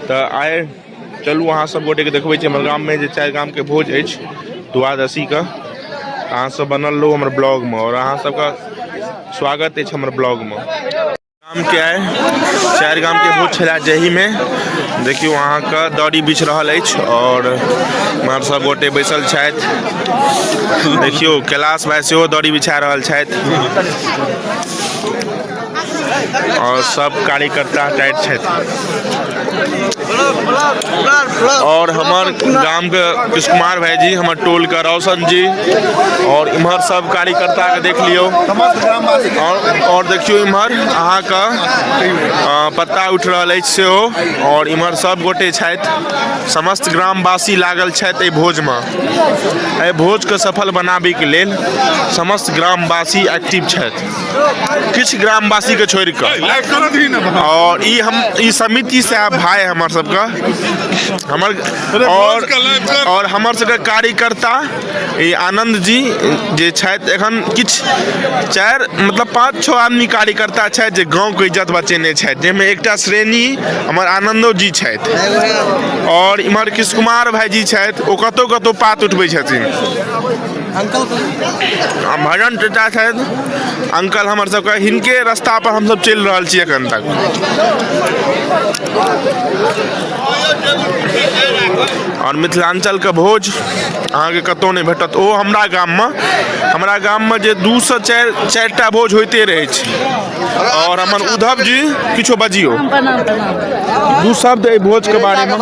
तो आए चलू अहाँ सब गोटे के देखबै छी हमर गाम में जे 4 गाम के भोज अछि द्वादशी का। अहाँ सब बनल रहू हमर ब्लॉग में और अहाँ सबका स्वागत है हमर ब्लॉग में। गाम के आए 4 गाम के भोज छला जही में देखियो अहाँ का दौड़ी बिछ रहल अछि और हमर सब गोटे बैसल छथि। देखियो कैलाश भाई सेहो दौड़ी बिछा रहल छथि और सब कार्यकर्ता टाइट छथि। और हमार गांव के कृष्ण कुमार भाई जी, हमार टोल का रोशन जी और इम्हर सब कार्यकर्ता के देख लियो। और देखियो इम्हर अहाँ का पत्ता उठ रहल अछि सेहो और इम्हर सब गोटे छथि। समस्त ग्रामवासी लागल छथि भोज में। एहि भोज के सफल बनाबे के लेल समस्त ग्रामवासी एक्टिव छथि, किछ ग्रामवासी के छोड़ के। और ई समिति से भाई हमार सबका और हमर सबके कार्यकर्ता ई आनंद जी जे छथि एखन किछ 5-6 आदमी कार्यकर्ता छथि जे गांव के इज्जत बचेने छथि, जेमे एकटा श्रेणी हमर आनंदो जी छथि और इम्हर कृष्ण कुमार भाई जी छथि, ओ कतौ कतौ पात उठबै छथिन। भजन चचा छथि अंकल हमर सबके, हिनके रास्ता पर हम सब चलि रहल छी एखन तक। और मिथिलांचल के भोज अहाँ के कतौ नहीं भेटत। ओ हमरा गाम में जे 2 से 4टा भोज होते रहे छै। और हमर उद्धव जी किछो बजियो 2 शब्द ए भोज के बारे में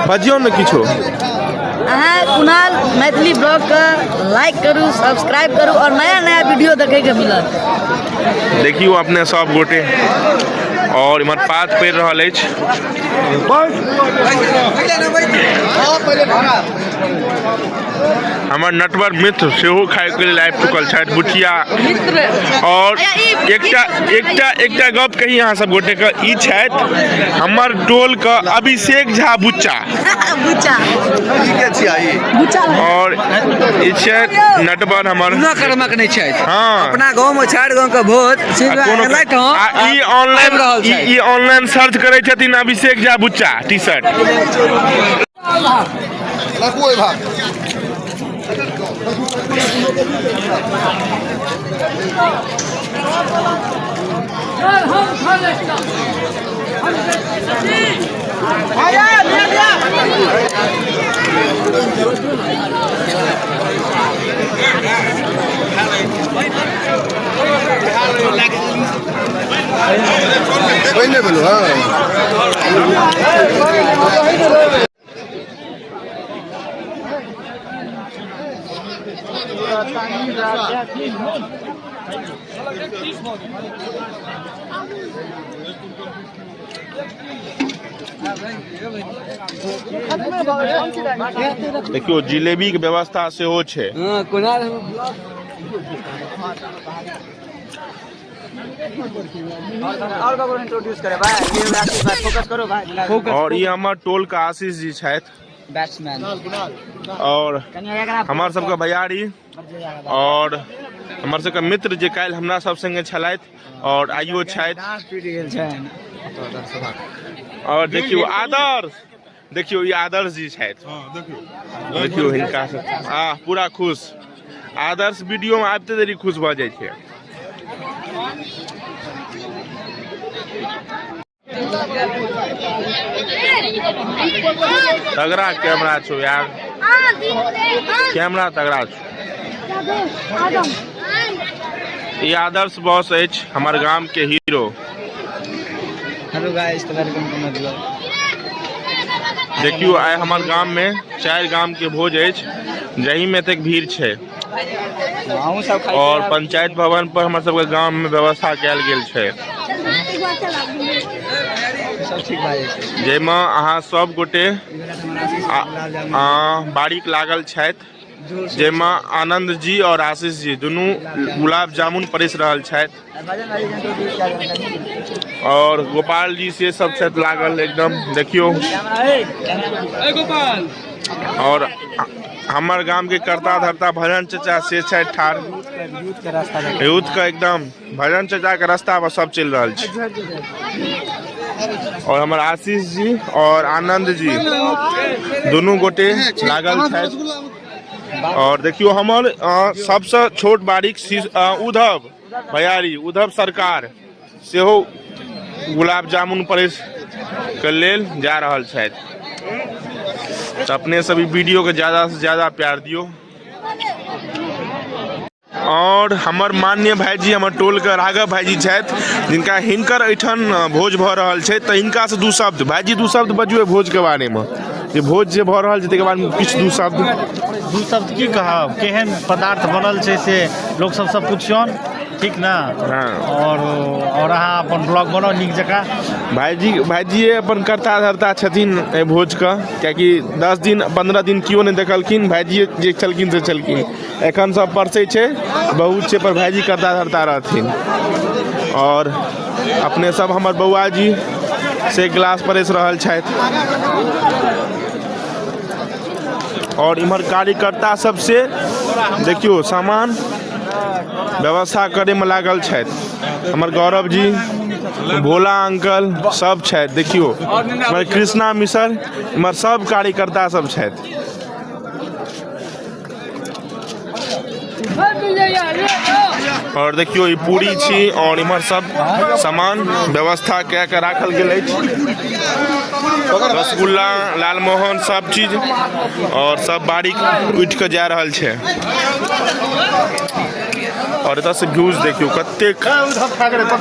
बजियो न किछो। कुणाल मैथिली ब्लॉग का लाइक करू, सब्सक्राइब करू और नया नया वीडियो देखे के मिलत। देखियो अपने सब गोटे और इमर पात पड़ रहा है। हमार नटवर मित्र सेहो खाए के लिए आबि चुकल छथि बुचिया। और एकटा गप कही अहाँ सब गोटे के, ई छथि हमर टोल का अभिषेक झा बुच्चा। और ई छथि नटवर हमर कर्मक नहीं छथि। हाँ, अपना गांव में 4 गांव के भोज ई ऑनलाइन सर्च करे छथिन अभिषेक झा बुच्चा टी-शर्ट। देखियो जिलेबी के व्यवस्था सेहो छै। और ये हमार टोल का आशीष जी छथि बैट्समैन और हमार सबके भैयारी और हमार सबके मित्र जे काल्हि हमरा सब संगे छलथि और आइयो छथि। और देखियो आदर्श, देखियो ये आदर्श जी छथि। देखियो हिनका से पूरा खुश। आदर्श वीडियो में आबते देरी खुश भ जाय छै। तगड़ा कैमरा छो यार, कैमरा तगड़ा छो। ये आदर्श बॉस अछि हमार गांव के hero. Hello guys, welcome to my blog. देखियो आइ हमार गांव में 4 गांव के भोज अछि, जही में तक भीड़ छै। और पंचायत भवन पर हमार सबके गांव में व्यवस्था कैल गेल छै, जाहिमे अहाँ सब गोटे बारीक लागल छथि, जाहिमे आनंद जी और आशीष जी दुनू गुलाब जामुन परिस रहल छथि। और गोपाल जी से सब छथि लागल एकदम। देखियो और हमार गांव के करता धरता भजन चचा से छथि ठाड़। यूथ का एकदम भजन चचा के रास्ता पर सब चल रहा है। और हमारे आशीष जी और आनंद जी दोनों गोटे लागल छथि। और देखियो हमर सबसे छोट बारीक उद्धव भैयारी उद्धव सरकार सेहो गुलाब जामुन परेश के लेल जा रहल छथि। तो अपने सभी वीडियो के ज़्यादा से ज़्यादा प्यार दियो। और हमर माननीय भाईजी हमर टोल के राघव भाईजी छथि जिनका हिनकर एठन भोज भ रहल छै। तो हिनका से दू शब्द भाईजी दू शब्द बजियो भोज के बारे में, जे भोज जे भ रहल छै तके बाद में किछु दू शब्द की कहब, केहन पदार्थ बनल छै से लोग सबसे पुछियौन, ठीक ना। और अहाँ अपन ब्लॉग बनाउ नीक जकाँ। भाईजी अपन करता धरता छथिन एहि भोज का, कियाकि 10 दिन 15 दिन कियो नहीं देखलखिन, भाईजी जे छलखिन से छलखिन। एखन सब परसै छै बहुत छै पर भाईजी करता धरता रहथिन। और अपने सब हमर बौआ जी से गिलास परेस रहल छथि। और इम्हर कार्यकर्ता सब से देखियो सामान व्यवस्था करे में लागल छथि। हमर गौरव जी भोला अंकल सब छथि। देखियो हमर कृष्णा मिसर इम्हर सब कार्यकर्ता सब छथि। और देखियो ई पूरी छी और इम्हर सब सामान व्यवस्था कए के राखल गेल अछि। रसगुल्ला लालमोहन सब चीज और सब बारीक उठ के जा रहल छै। और एतऽ से व्यूज देखियो कतेक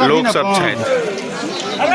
लोग सब छथि।